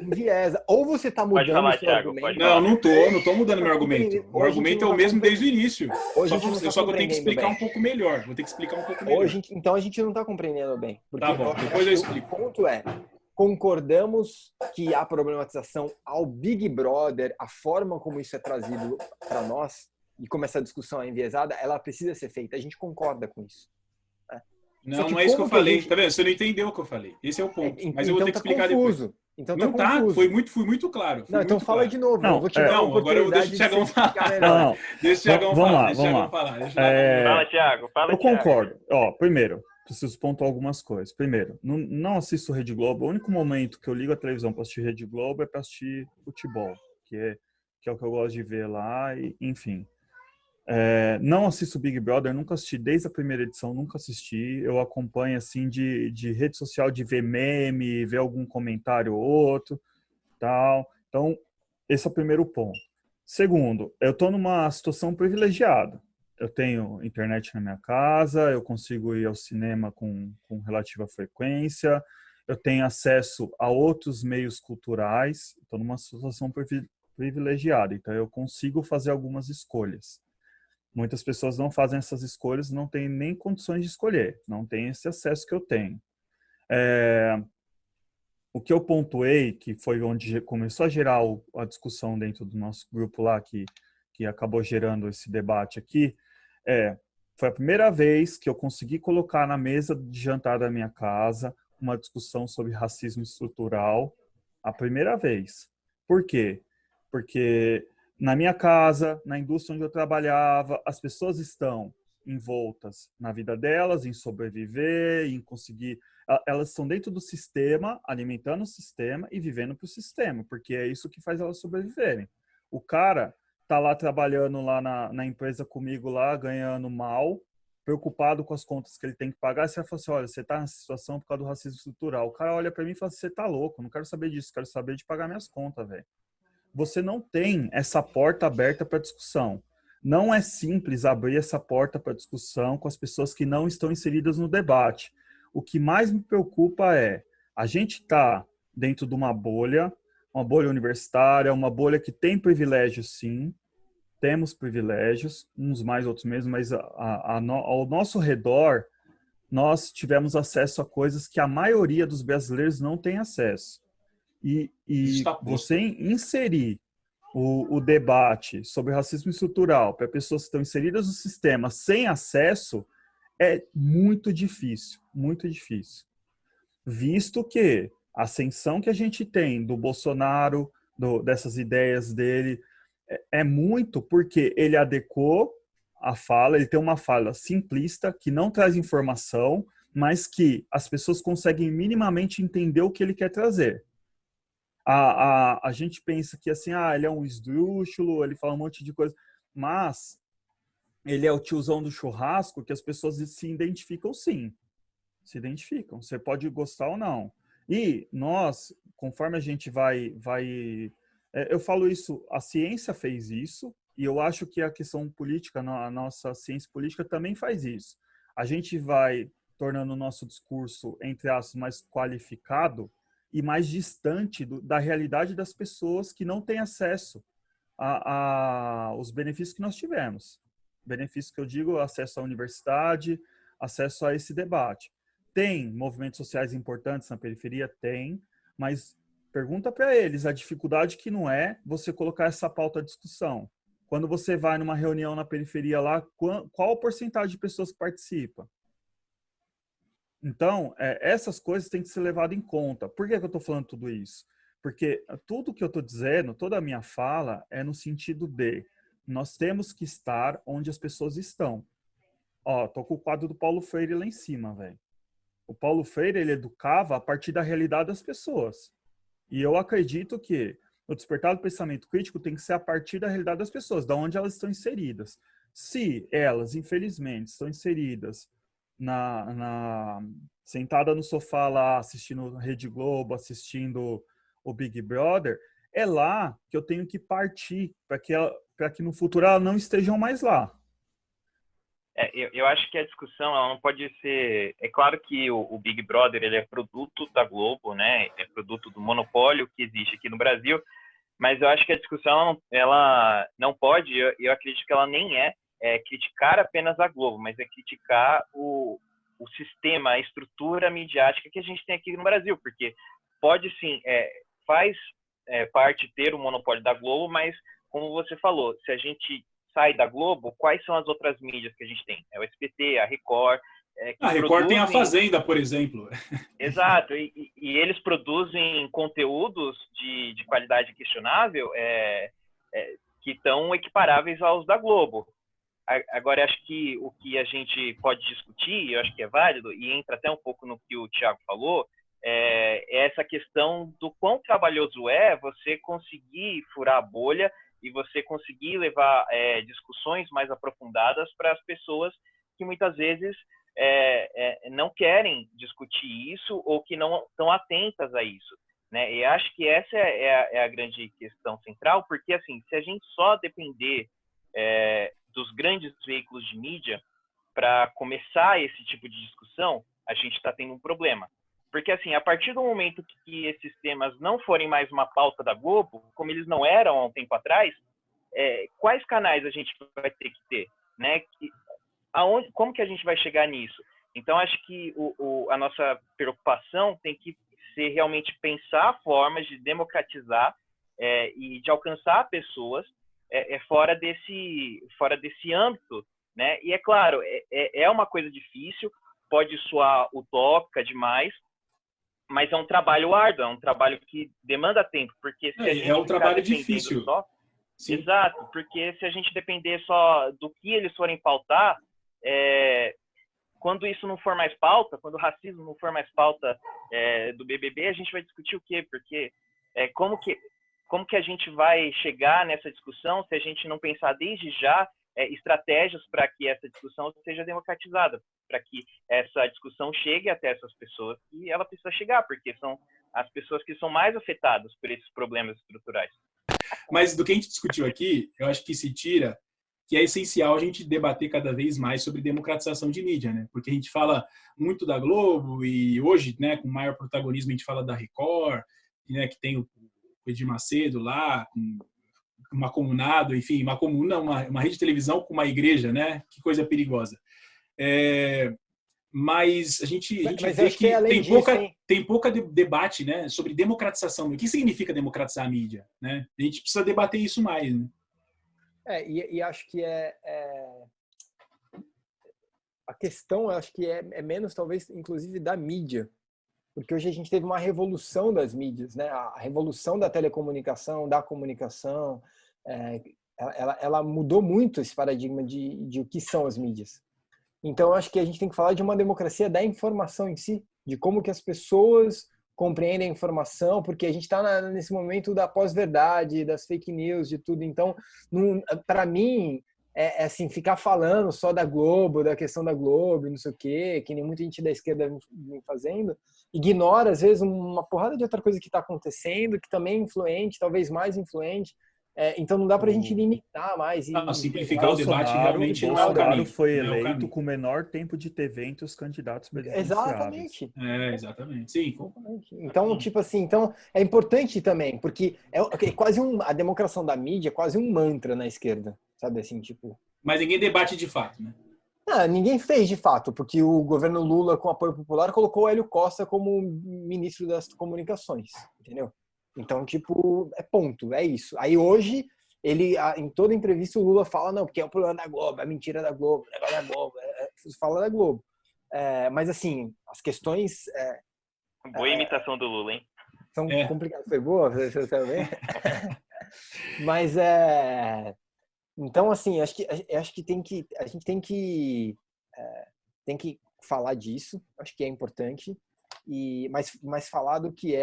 Enviesa. Ou você tá mudando falar, o seu Thiago, argumento. Não tô mudando meu argumento. O argumento é o mesmo desde o início. Só que eu tenho que explicar um pouco melhor. Vou ter que explicar um pouco melhor. Então a gente não tá compreendendo bem. Tá bom, depois eu explico. O ponto é, concordamos que a problematização ao Big Brother, a forma como isso é trazido para nós, e como essa discussão é enviesada, ela precisa ser feita. A gente concorda com isso. Não é isso que eu falei. Tá vendo? Você não entendeu o que eu falei. Esse é o ponto. Mas eu vou ter que explicar depois. Então não tá, fui muito claro. Não, então fala de novo. Não, eu vou te dar uma agora eu deixo o Thiagão falar. Deixa o Thiagão falar. Fala, Thiago. Eu concordo. Primeiro, preciso pontuar algumas coisas. Primeiro, não assisto Rede Globo. O único momento que eu ligo a televisão para assistir Rede Globo é para assistir futebol, que é o que eu gosto de ver lá, e, enfim. Não assisto Big Brother, nunca assisti desde a primeira edição, nunca assisti. Eu acompanho assim de rede social, de ver meme, ver algum comentário ou outro, tal. Então, esse é o primeiro ponto. Segundo, eu estou numa situação privilegiada. Eu tenho internet na minha casa, eu consigo ir ao cinema com relativa frequência, eu tenho acesso a outros meios culturais, estou numa situação privilegiada, então eu consigo fazer algumas escolhas. Muitas pessoas não fazem essas escolhas, não têm nem condições de escolher, não têm esse acesso que eu tenho. O que eu pontuei, que foi onde começou a gerar a discussão dentro do nosso grupo lá, que acabou gerando esse debate aqui, foi a primeira vez que eu consegui colocar na mesa de jantar da minha casa uma discussão sobre racismo estrutural, a primeira vez. Por quê? Porque na minha casa, na indústria onde eu trabalhava, as pessoas estão envoltas na vida delas, em sobreviver, em conseguir... Elas estão dentro do sistema, alimentando o sistema e vivendo para o sistema, porque é isso que faz elas sobreviverem. O cara tá lá trabalhando lá na empresa comigo lá, ganhando mal, preocupado com as contas que ele tem que pagar. Você vai falar assim, olha, você tá nessa situação por causa do racismo estrutural. O cara olha para mim e fala assim, você tá louco, não quero saber disso, quero saber de pagar minhas contas, velho. Você não tem essa porta aberta para discussão. Não é simples abrir essa porta para discussão com as pessoas que não estão inseridas no debate. O que mais me preocupa é a gente tá dentro de uma bolha universitária, uma bolha que tem privilégios, sim, temos privilégios, uns mais, outros menos, mas ao nosso redor, nós tivemos acesso a coisas que a maioria dos brasileiros não tem acesso. E você inserir o debate sobre racismo estrutural para pessoas que estão inseridas no sistema sem acesso é muito difícil, visto que a ascensão que a gente tem do Bolsonaro, dessas ideias dele, é muito porque ele adequou a fala, ele tem uma fala simplista, que não traz informação, mas que as pessoas conseguem minimamente entender o que ele quer trazer. A gente pensa que assim, ele é um esdrúxulo, ele fala um monte de coisa, mas ele é o tiozão do churrasco que as pessoas se identificam, sim. Se identificam. Você pode gostar ou não. E nós, conforme a gente vai eu falo isso, a ciência fez isso, e eu acho que a questão política, a nossa ciência política também faz isso. A gente vai tornando o nosso discurso, entre aspas, mais qualificado e mais distante da realidade das pessoas que não têm acesso aos benefícios que nós tivemos. Benefícios que eu digo, acesso à universidade, acesso a esse debate. Tem movimentos sociais importantes na periferia? Tem, mas pergunta para eles a dificuldade que não é você colocar essa pauta à discussão. Quando você vai numa reunião na periferia lá, qual a porcentagem de pessoas que participa? Então, essas coisas têm que ser levadas em conta. Por que eu estou falando tudo isso? Porque tudo que eu estou dizendo, toda a minha fala é no sentido de nós temos que estar onde as pessoas estão. Ó, tô com o quadro do Paulo Freire lá em cima, velho. O Paulo Freire, ele educava a partir da realidade das pessoas. E eu acredito que o despertar do pensamento crítico tem que ser a partir da realidade das pessoas, da onde elas estão inseridas. Se elas, infelizmente, estão inseridas sentada no sofá lá, assistindo Rede Globo, assistindo o Big Brother, é lá que eu tenho que partir para que no futuro elas não estejam mais lá. Eu acho que a discussão ela não pode ser... É claro que o Big Brother ele é produto da Globo, né? É produto do monopólio que existe aqui no Brasil, mas eu acho que a discussão ela não pode, eu acredito que ela nem é criticar apenas a Globo, mas é criticar o sistema, a estrutura midiática que a gente tem aqui no Brasil, porque pode sim, faz parte ter o monopólio da Globo, mas como você falou, se a gente sai da Globo, quais são as outras mídias que a gente tem? É o SBT, a Record. A Record tem a Fazenda, por exemplo. Exato, e eles produzem conteúdos de qualidade questionável que estão equiparáveis aos da Globo. Agora, acho que o que a gente pode discutir, eu acho que é válido, e entra até um pouco no que o Thiago falou, é essa questão do quão trabalhoso é você conseguir furar a bolha e você conseguir levar discussões mais aprofundadas para as pessoas que muitas vezes não querem discutir isso ou que não estão atentas a isso, né? E acho que essa é a grande questão central, porque assim, se a gente só depender dos grandes veículos de mídia para começar esse tipo de discussão, a gente está tendo um problema. Porque, assim, a partir do momento que esses temas não forem mais uma pauta da Globo, como eles não eram há um tempo atrás, quais canais a gente vai ter que ter, né? Como que a gente vai chegar nisso? Então, acho que a nossa preocupação tem que ser realmente pensar formas de democratizar e de alcançar pessoas fora desse âmbito, né? E, é claro, é uma coisa difícil, pode soar utópica demais, mas é um trabalho árduo, é um trabalho que demanda tempo, porque se a gente um trabalho difícil. Exato, porque se a gente depender só do que eles forem pautar, quando isso não for mais pauta, quando o racismo não for mais pauta do BBB, a gente vai discutir o quê? Porque como que como que a gente vai chegar nessa discussão se a gente não pensar desde já estratégias para que essa discussão seja democratizada, para que essa discussão chegue até essas pessoas e ela precisa chegar, porque são as pessoas que são mais afetadas por esses problemas estruturais. Mas do que a gente discutiu aqui, eu acho que se tira que é essencial a gente debater cada vez mais sobre democratização de mídia, né? Porque a gente fala muito da Globo e hoje, né, com maior protagonismo a gente fala da Record, né, que tem o Edir Macedo lá, com uma comunado, enfim, uma comuna, uma rede de televisão com uma igreja, né? Que coisa perigosa. Mas a gente vê que tem pouca debate, né, sobre democratização. O que significa democratizar a mídia, né? A gente precisa debater isso mais, né? E acho que a questão, acho que é menos, talvez, inclusive, da mídia. Porque hoje a gente teve uma revolução das mídias, né? A revolução da telecomunicação, da comunicação, ela mudou muito esse paradigma de o que são as mídias. Então, acho que a gente tem que falar de uma democracia da informação em si, de como que as pessoas compreendem a informação, porque a gente está nesse momento da pós-verdade, das fake news, de tudo. Então, para mim, assim, ficar falando só da Globo, da questão da Globo, não sei o quê, que nem muita gente da esquerda vem fazendo, ignora, às vezes, uma porrada de outra coisa que está acontecendo, que também é influente, talvez mais influente. Então não dá para a gente limitar mais. Simplificar o debate realmente não é o caminho. Bolsonaro foi eleito com o menor tempo de TV entre os candidatos presidenciáveis. Exatamente. Exatamente. Sim. Então, tipo assim, é importante também, porque é quase a democracia da mídia é quase um mantra na esquerda, sabe assim, tipo. Mas ninguém debate de fato, né? Ninguém fez de fato, porque o governo Lula, com apoio popular, colocou o Hélio Costa como ministro das comunicações, entendeu? Então, tipo, ponto, é isso. Aí hoje, em toda entrevista, o Lula fala, não, porque é o problema da Globo, é mentira da Globo, é negócio da Globo, fala da Globo. Mas, assim, as questões... Boa imitação do Lula, hein? São complicadas. Foi boa? Você sabe? Mas, então, assim, acho que a gente tem que falar disso, acho que é importante, mas falar do que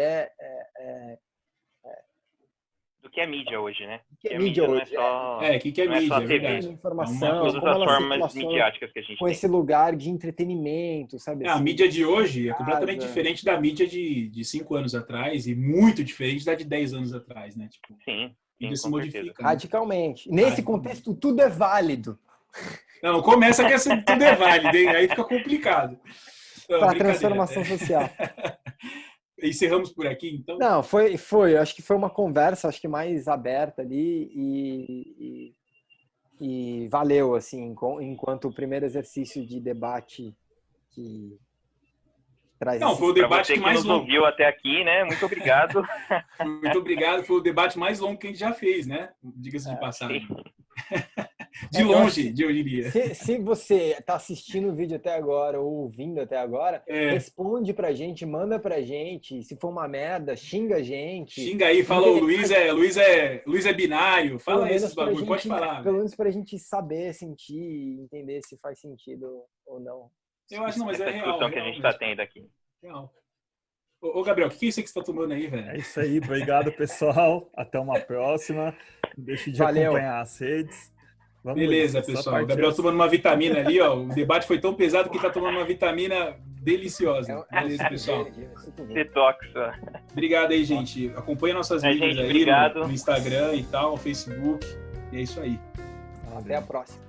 do que é mídia hoje, né? O que é mídia hoje? Não é mídia, só TV. Informação, todas as formas midiáticas que a gente com tem. Esse lugar de entretenimento, sabe? A mídia de hoje é completamente diferente da mídia de 5 anos atrás e muito diferente da de 10 anos atrás, né? Tipo, sim, mídia se modifica. Radicalmente. Nesse contexto, tudo é válido. Não começa que tudo é válido, hein? Aí fica complicado. Para a transformação social. Encerramos por aqui, então? Não, foi. Acho que foi uma conversa, acho que mais aberta ali e valeu, assim, enquanto o primeiro exercício de debate que traz... Não, foi o debate que mais longo. Ouviu até aqui, né? Muito obrigado. Muito obrigado. Foi o debate mais longo que a gente já fez, né? Diga-se de passagem. De longe, eu diria. Se você está assistindo o vídeo até agora ou ouvindo até agora, responde pra gente, manda pra gente. Se for uma merda, xinga a gente. Xinga aí, fala o Luiz é binário. Fala esses bagulho, pode falar. Pelo menos pra gente saber, sentir, entender se faz sentido ou não. Eu acho, não, mas é real. A discussão que a gente está tendo aqui. Real. Ô, Gabriel, o que é isso que você está tomando aí, velho? É isso aí, obrigado, pessoal. Até uma próxima. Não deixe de acompanhar as redes. Beleza, pessoal. O Gabriel tomando uma vitamina ali, ó. O debate foi tão pesado que ele tá tomando uma vitamina deliciosa. Beleza, pessoal. Detox. Obrigado aí, gente. Acompanha nossas mídias aí no Instagram e tal, no Facebook. E é isso aí. Até a próxima.